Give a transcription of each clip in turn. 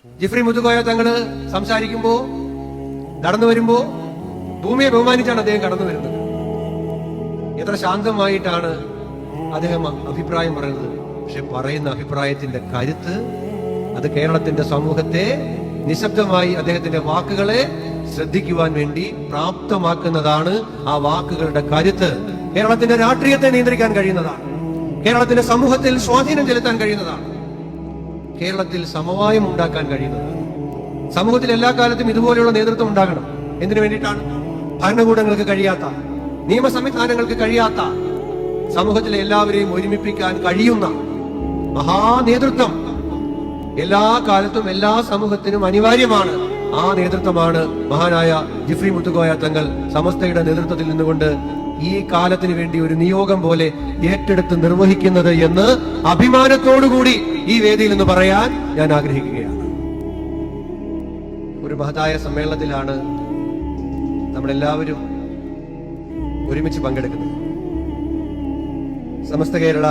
ജിഫ്രി മുത്തുക്കോയ തങ്ങള് സംസാരിക്കുമ്പോ നടന്നു വരുമ്പോ ഭൂമിയെ ബഹുമാനിച്ചാണ് അദ്ദേഹം കടന്നു വരുന്നത്. എത്ര ശാന്തമായിട്ടാണ് അദ്ദേഹം അഭിപ്രായം പറയുന്നത്. പക്ഷെ പറയുന്ന അഭിപ്രായത്തിന്റെ കരുത്ത് അത് കേരളത്തിന്റെ സമൂഹത്തെ നിശബ്ദമായി അദ്ദേഹത്തിന്റെ വാക്കുകളെ ശ്രദ്ധിക്കുവാൻ വേണ്ടി പ്രാപ്തമാക്കുന്നതാണ്. ആ വാക്കുകളുടെ കരുത്ത് കേരളത്തിന്റെ രാഷ്ട്രീയത്തെ നിയന്ത്രിക്കാൻ കഴിയുന്നതാണ്. കേരളത്തിന്റെ സമൂഹത്തിൽ സ്വാധീനം ചെലുത്താൻ കഴിയുന്നതാണ്. കേരളത്തിൽ സമവായം ഉണ്ടാക്കാൻ കഴിയുന്നതാണ്. സമൂഹത്തിൽ എല്ലാ കാലത്തും ഇതുപോലെയുള്ള നേതൃത്വം ഉണ്ടാകണം. എന്തിനു വേണ്ടിയിട്ടാണ്? ഭരണകൂടങ്ങൾക്ക് കഴിയാത്ത, നിയമ സംവിധാനങ്ങൾക്ക് കഴിയാത്ത, സമൂഹത്തിലെ എല്ലാവരെയും ഒരുമിപ്പിക്കാൻ കഴിയുന്ന മഹാനേതൃത്വം എല്ലാ കാലത്തും എല്ലാ സമൂഹത്തിനും അനിവാര്യമാണ്. ആ നേതൃത്വമാണ് മഹാനായ ജിഫ്രി മുത്തുക്കോയ തങ്ങൾ സമസ്തയുടെ നേതൃത്വത്തിൽ നിന്നുകൊണ്ട് ഈ കാലത്തിന് വേണ്ടി ഒരു നിയോഗം പോലെ ഏറ്റെടുത്ത് നിർവഹിക്കുന്നത് എന്ന് അഭിമാനത്തോടുകൂടി ഈ വേദിയിൽ നിന്ന് പറയാൻ ഞാൻ ആഗ്രഹിക്കുകയാണ്. ഒരു മഹത്തായ സമ്മേളനത്തിലാണ് നമ്മളെല്ലാവരും ഒരുമിച്ച് പങ്കെടുക്കുന്നത്. സമസ്ത കേരള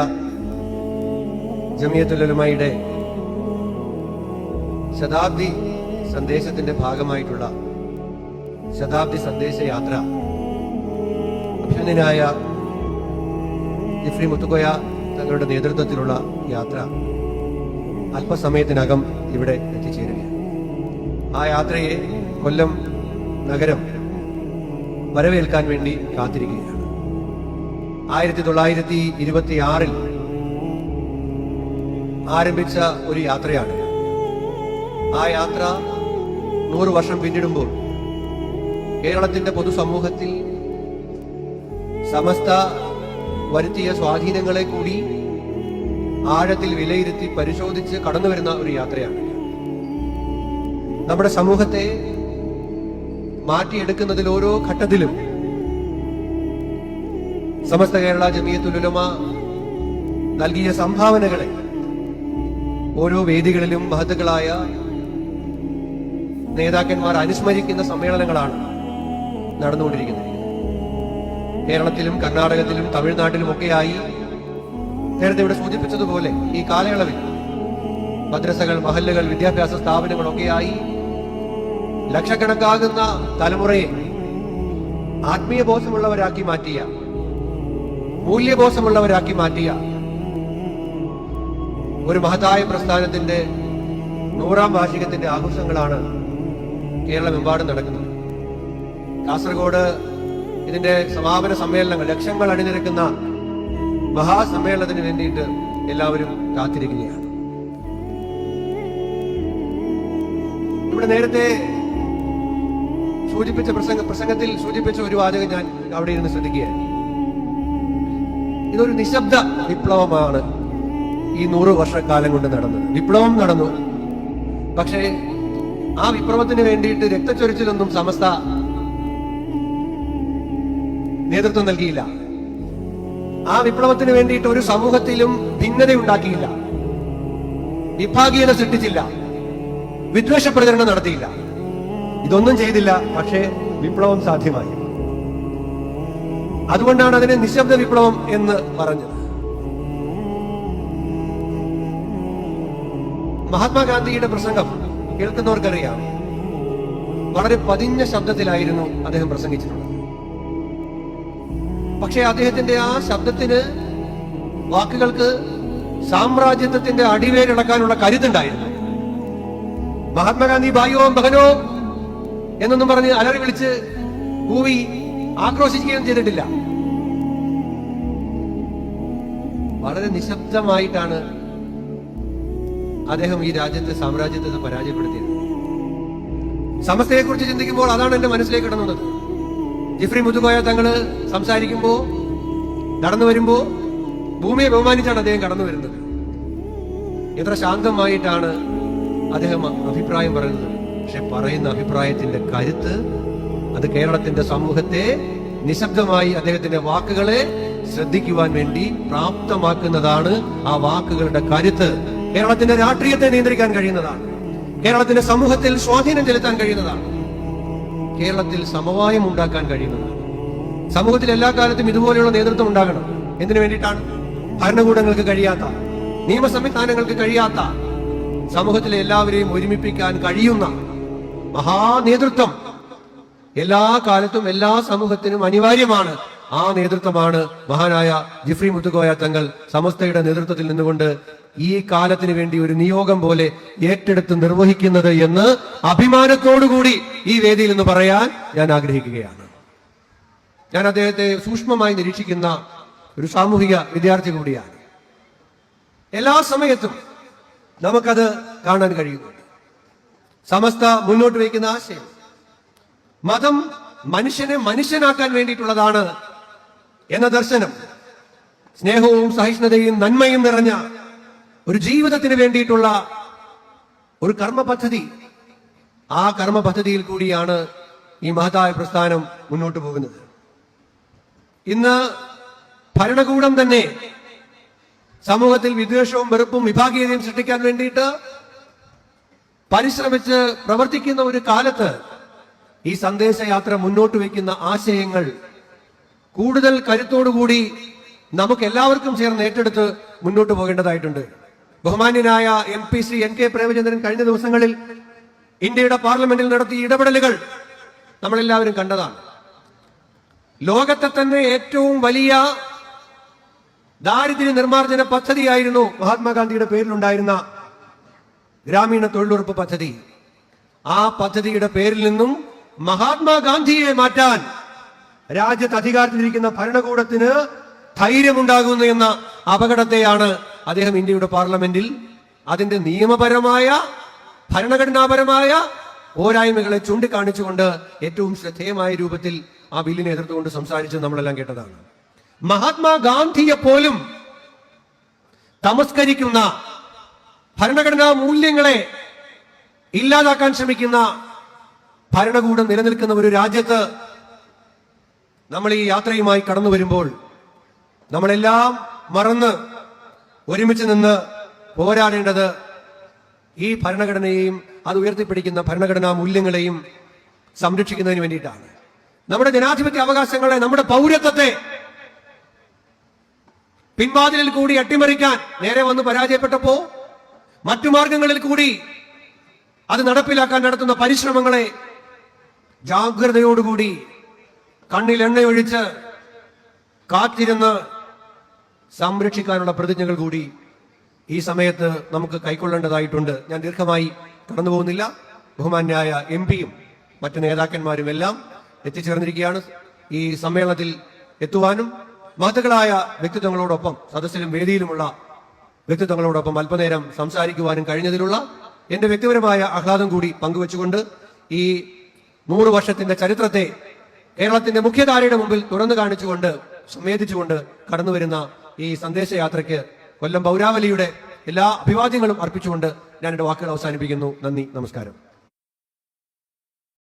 ജമിയത്തുൽ ഉലമയുടെ ശതാബ്ദി സന്ദേശത്തിന്റെ ഭാഗമായിട്ടുള്ള ശതാബ്ദി സന്ദേശ യാത്ര അഭിനന്ദനായ ജിഫ്രി മുത്തുക്കോയ തങ്ങളുടെ നേതൃത്വത്തിലുള്ള യാത്ര അല്പസമയത്തിനകം ഇവിടെ എത്തിച്ചേരുകയാണ്. ആ യാത്രയെ കൊല്ലം നഗരം വരവേൽക്കാൻ വേണ്ടി കാത്തിരിക്കുകയാണ്. 1926 ആരംഭിച്ച ഒരു യാത്രയാണ്. ആ യാത്ര 100 വർഷം പിന്നിടുമ്പോൾ കേരളത്തിന്റെ പൊതുസമൂഹത്തിൽ സമസ്ത വരുത്തിയ സ്വാധീനങ്ങളെ കൂടി ആഴത്തിൽ വിലയിരുത്തി പരിശോധിച്ച് കടന്നു വരുന്ന ഒരു യാത്രയാണ്. നമ്മുടെ സമൂഹത്തെ മാറ്റിയെടുക്കുന്നതിൽ ഓരോ ഘട്ടത്തിലും സമസ്ത കേരള ജമിയത്തുൽ ഉലമ നൽകിയ സംഭാവനകളെ ഓരോ വേദികളിലും മഹത്തുക്കളായ നേതാക്കന്മാർ അനുസ്മരിക്കുന്ന സമ്മേളനങ്ങളാണ് നടന്നുകൊണ്ടിരിക്കുന്നത്. കേരളത്തിലും കർണാടകത്തിലും തമിഴ്നാട്ടിലും ഒക്കെയായി നേരത്തെ ഇവിടെ സൂചിപ്പിച്ചതുപോലെ ഈ കാലയളവിൽ മദ്രസകൾ, മഹല്ലുകൾ, വിദ്യാഭ്യാസ സ്ഥാപനങ്ങളൊക്കെയായി ലക്ഷക്കണക്കാകുന്ന തലമുറയെ ആത്മീയ ബോധമുള്ളവരാക്കി മാറ്റിയ, മൂല്യബോധമുള്ളവരാക്കി മാറ്റിയ ഒരു മഹത്തായ പ്രസ്ഥാനത്തിന്റെ 100ാം വാർഷികത്തിന്റെ ആഘോഷങ്ങളാണ് കേരളമെമ്പാടും നടക്കുന്നത്. കാസർഗോഡ് ഇതിന്റെ സമാപന സമ്മേളനങ്ങൾ, ലക്ഷങ്ങൾ അണിനിരക്കുന്ന മഹാസമ്മേളനത്തിന് വേണ്ടിയിട്ട് എല്ലാവരും കാത്തിരിക്കുകയാണ്. ഇവിടെ നേരത്തെ സൂചിപ്പിച്ച പ്രസംഗത്തിൽ സൂചിപ്പിച്ച ഒരു വാചകം ഞാൻ അവിടെ ഇരുന്ന് ശ്രദ്ധിക്കുകയാണ്. ഇതൊരു നിശബ്ദ വിപ്ലവമാണ് ഈ 100 വർഷക്കാലം കൊണ്ട് നടന്നത്. വിപ്ലവം നടന്നു, പക്ഷേ ആ വിപ്ലവത്തിന് വേണ്ടിയിട്ട് രക്തച്ചൊരിച്ചിലൊന്നും സമസ്ത നേതൃത്വം നൽകിയില്ല. ആ വിപ്ലവത്തിന് വേണ്ടിയിട്ട് ഒരു സമൂഹത്തിലും ഭിന്നത ഉണ്ടാക്കിയില്ല, വിഭാഗീയത സൃഷ്ടിച്ചില്ല, വിദ്വേഷ പ്രചരണം നടത്തിയില്ല. ഇതൊന്നും ചെയ്തില്ല, പക്ഷേ വിപ്ലവം സാധ്യമായി. അതുകൊണ്ടാണ് അതിനെ നിശബ്ദ വിപ്ലവം എന്ന് പറഞ്ഞത്. മഹാത്മാഗാന്ധിയുടെ പ്രസംഗം കേൾക്കുന്നവർക്കറിയാം, വളരെ പതിഞ്ഞ ശബ്ദത്തിലായിരുന്നു അദ്ദേഹം പ്രസംഗിച്ചിട്ടുള്ളത്. പക്ഷേ അദ്ദേഹത്തിന്റെ ആ ശബ്ദത്തിന്, വാക്കുകൾക്ക് സാമ്രാജ്യത്വത്തിന്റെ അടിവേരിളക്കാനുള്ള കരുത്തുണ്ടായിരുന്നു. മഹാത്മാഗാന്ധി ഭായിയോ ബഹനോ എന്നൊന്നും പറഞ്ഞ് അലറി വിളിച്ച് കൂവി ആക്രോശിക്കുകയും ചെയ്തിട്ടില്ല. വളരെ നിശബ്ദമായിട്ടാണ് അദ്ദേഹം ഈ രാജ്യത്തെ സാമ്രാജ്യത്തെ പരാജയപ്പെടുത്തിയത്. സമസ്തയെ കുറിച്ച് ചിന്തിക്കുമ്പോൾ അതാണ് എന്റെ മനസ്സിലേക്ക് കടന്നത്. ജിഫ്രി മുത്തുക്കോയ തങ്ങള് സംസാരിക്കുമ്പോ നടന്നു വരുമ്പോ ഭൂമിയെ ബഹുമാനിച്ചാണ് അദ്ദേഹം കടന്നു വരുന്നത്. എത്ര ശാന്തമായിട്ടാണ് അദ്ദേഹം അഭിപ്രായം പറയുന്നത്. പക്ഷെ പറയുന്ന അഭിപ്രായത്തിന്റെ കരുത്ത് അത് കേരളത്തിന്റെ സമൂഹത്തെ നിശബ്ദമായി അദ്ദേഹത്തിന്റെ വാക്കുകളെ ശ്രദ്ധിക്കുവാൻ വേണ്ടി പ്രാപ്തമാക്കുന്നതാണ്. ആ വാക്കുകളുടെ കരുത്ത് കേരളത്തിന്റെ രാഷ്ട്രീയത്തെ നിയന്ത്രിക്കാൻ കഴിയുന്നതാണ്. കേരളത്തിന്റെ സമൂഹത്തിൽ സ്വാധീനം ചെലുത്താൻ കഴിയുന്നതാണ്. കേരളത്തിൽ സമവായം ഉണ്ടാക്കാൻ കഴിയുന്നതാണ്. സമൂഹത്തിൽ എല്ലാ കാലത്തും ഇതുപോലെയുള്ള നേതൃത്വം ഉണ്ടാകണം. എന്തിനു വേണ്ടിയിട്ടാണ്? ഭരണകൂടങ്ങൾക്ക് കഴിയാത്ത, നിയമ സംവിധാനങ്ങൾക്ക് കഴിയാത്ത, സമൂഹത്തിലെ എല്ലാവരെയും ഒരുമിപ്പിക്കാൻ കഴിയുന്ന മഹാനേതൃത്വം എല്ലാ കാലത്തും എല്ലാ സമൂഹത്തിനും അനിവാര്യമാണ്. ആ നേതൃത്വമാണ് മഹാനായ ജിഫ്രി മുത്തുക്കോയ തങ്ങൾ സമസ്തയുടെ നേതൃത്വത്തിൽ നിന്നുകൊണ്ട് ഈ കാലത്തിന് വേണ്ടി ഒരു നിയോഗം പോലെ ഏറ്റെടുത്ത് നിർവഹിക്കുന്നത് എന്ന് അഭിമാനത്തോടുകൂടി ഈ വേദിയിൽ നിന്ന് പറയാൻ ഞാൻ ആഗ്രഹിക്കുകയാണ്. ഞാൻ അദ്ദേഹത്തെ സൂക്ഷ്മമായി നിരീക്ഷിക്കുന്ന ഒരു സാമൂഹിക വിദ്യാർത്ഥി കൂടിയാണ്. എല്ലാ സമയത്തും നമുക്കത് കാണാൻ കഴിയുന്നുണ്ട്. സമസ്ത മുന്നോട്ട് വയ്ക്കുന്ന ആശയം മതം മനുഷ്യനെ മനുഷ്യനാക്കാൻ വേണ്ടിയിട്ടുള്ളതാണ് എന്ന ദർശനം, സ്നേഹവും സഹിഷ്ണുതയും നന്മയും നിറഞ്ഞ ഒരു ജീവിതത്തിന് വേണ്ടിയിട്ടുള്ള ഒരു കർമ്മ പദ്ധതി. ആ കർമ്മ പദ്ധതിയിൽ കൂടിയാണ് ഈ മഹത്തായ പ്രസ്ഥാനം മുന്നോട്ട് പോകുന്നത്. ഇന്ന് ഭരണകൂടം തന്നെ സമൂഹത്തിൽ വിദ്വേഷവും വെറുപ്പും വിഭാഗീയതയും സൃഷ്ടിക്കാൻ വേണ്ടിയിട്ട് പരിശ്രമിച്ച് പ്രവർത്തിക്കുന്ന ഒരു കാലത്ത് ഈ സന്ദേശയാത്ര മുന്നോട്ട് വയ്ക്കുന്ന ആശയങ്ങൾ കൂടുതൽ കരുത്തോടുകൂടി നമുക്ക് എല്ലാവർക്കും ചേർന്ന് ഏറ്റെടുത്ത് മുന്നോട്ട് പോകേണ്ടതായിട്ടുണ്ട്. ബഹുമാന്യനായ MP ശ്രീ NK പ്രേമചന്ദ്രൻ കഴിഞ്ഞ ദിവസങ്ങളിൽ ഇന്ത്യയുടെ പാർലമെന്റിൽ നടത്തിയ ഇടപെടലുകൾ നമ്മളെല്ലാവരും കണ്ടതാണ്. ലോകത്തെ തന്നെ ഏറ്റവും വലിയ ദാരിദ്ര്യ നിർമ്മാർജ്ജന പദ്ധതിയായിരുന്നു മഹാത്മാഗാന്ധിയുടെ പേരിലുണ്ടായിരുന്ന ഗ്രാമീണ തൊഴിലുറപ്പ് പദ്ധതി. ആ പദ്ധതിയുടെ പേരിൽ നിന്നും മഹാത്മാഗാന്ധിയെ മാറ്റാൻ രാജ്യത്ത് അധികാരത്തിലിരിക്കുന്ന ഭരണകൂടത്തിന് ധൈര്യമുണ്ടാകുന്നു എന്ന അപകടത്തെയാണ് അദ്ദേഹം ഇന്ത്യയുടെ പാർലമെന്റിൽ അതിന്റെ നിയമപരമായ ഭരണഘടനാപരമായ പോരായ്മകളെ ചൂണ്ടിക്കാണിച്ചുകൊണ്ട് ഏറ്റവും ശ്രദ്ധേയമായ രൂപത്തിൽ ആ ബില്ലിനെ എതിർത്തുകൊണ്ട് സംസാരിച്ച് നമ്മളെല്ലാം കേട്ടതാണ്. മഹാത്മാഗാന്ധിയെ പോലും തമസ്കരിക്കുന്ന, ഭരണഘടനാ മൂല്യങ്ങളെ ഇല്ലാതാക്കാൻ ശ്രമിക്കുന്ന ഭരണകൂടം നിലനിൽക്കുന്ന ഒരു രാജ്യത്ത് നമ്മൾ ഈ യാത്രയുമായി കടന്നു വരുമ്പോൾ നമ്മളെല്ലാം മറന്ന് ഒരുമിച്ച് നിന്ന് പോരാടേണ്ടത് ഈ ഭരണഘടനയെയും അത് ഉയർത്തിപ്പിടിക്കുന്ന ഭരണഘടനാ മൂല്യങ്ങളെയും സംരക്ഷിക്കുന്നതിന് വേണ്ടിയിട്ടാണ്. നമ്മുടെ ജനാധിപത്യ അവകാശങ്ങളെ, നമ്മുടെ പൗരത്വത്തെ പിൻവാതിലിൽ കൂടി അട്ടിമറിക്കാൻ നേരെ വന്ന് പരാജയപ്പെട്ടപ്പോ മറ്റു മാർഗങ്ങളിൽ കൂടി അത് നടപ്പിലാക്കാൻ നടത്തുന്ന പരിശ്രമങ്ങളെ ജാഗ്രതയോടുകൂടി കണ്ണിൽ എണ്ണയൊഴിച്ച് കാത്തിരുന്ന് സംരക്ഷിക്കാനുള്ള പ്രതിജ്ഞകൾ കൂടി ഈ സമയത്ത് നമുക്ക് കൈക്കൊള്ളേണ്ടതായിട്ടുണ്ട്. ഞാൻ ദീർഘമായി കടന്നു പോകുന്നില്ല. ബഹുമാന്യായ MP-യും മറ്റു നേതാക്കന്മാരും എല്ലാം എത്തിച്ചേർന്നിരിക്കുകയാണ്. ഈ സമ്മേളനത്തിൽ എത്തുവാനും മഹത്തുക്കളായ വ്യക്തിത്വങ്ങളോടൊപ്പം, സദസ്സിലും വേദിയിലുമുള്ള വ്യക്തിത്വങ്ങളോടൊപ്പം അല്പനേരം സംസാരിക്കുവാനും കഴിഞ്ഞതിലുള്ള എന്റെ വ്യക്തിപരമായ ആഹ്ലാദം കൂടി പങ്കുവെച്ചുകൊണ്ട് ഈ 100 വർഷത്തിന്റെ ചരിത്രത്തെ കേരളത്തിന്റെ മുഖ്യധാരയുടെ മുമ്പിൽ തുറന്നു കാണിച്ചുകൊണ്ട് സംവേദിച്ചുകൊണ്ട് കടന്നുവരുന്ന ഈ സന്ദേശയാത്രയ്ക്ക് കൊല്ലം പൗരാവലിയുടെ എല്ലാ അഭിവാദ്യങ്ങളും അർപ്പിച്ചുകൊണ്ട് ഞാൻ എന്റെ വാക്കുകൾ അവസാനിപ്പിക്കുന്നു. നന്ദി, നമസ്കാരം.